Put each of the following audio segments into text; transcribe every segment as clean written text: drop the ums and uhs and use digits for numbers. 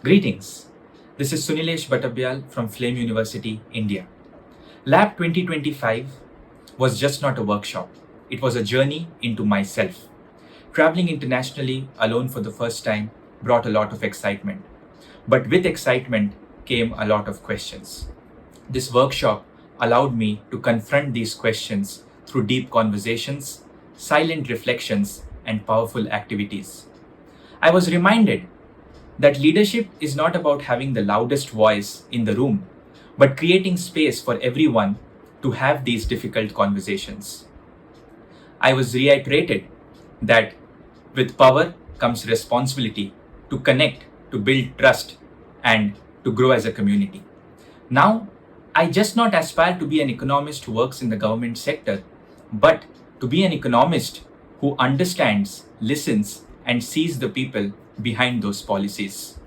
Greetings. This is Suneelesh Batabyal from Flame University, India. Lab 2025 was just not a workshop. It was a journey into myself. Traveling internationally alone for the first time brought a lot of excitement. But with excitement came a lot of questions. This workshop allowed me to confront these questions through deep conversations, silent reflections, and powerful activities. I was reminded that leadership is not about having the loudest voice in the room, but creating space for everyone to have these difficult conversations. I was reiterated that with power comes responsibility to connect, to build trust, and to grow as a community. Now, I just not aspire to be an economist who works in the government sector, but to be an economist who understands, listens, and sees the people behind those policies.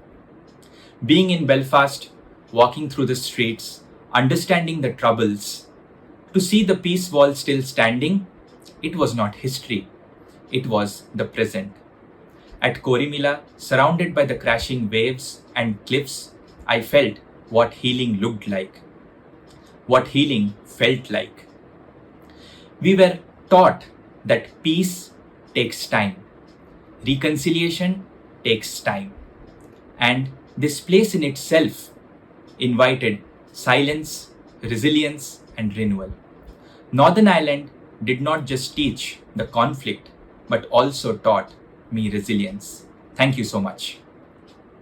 Being in Belfast, walking through the streets, understanding the troubles, to see the peace wall still standing, it was not history, it was the present. At Korimila, surrounded by the crashing waves and cliffs, I felt what healing looked like, what healing felt like. We were taught that peace takes time, reconciliation takes time, and this place in itself invited silence, resilience, and renewal. Northern Ireland did not just teach the conflict, but also taught me resilience. Thank you so much.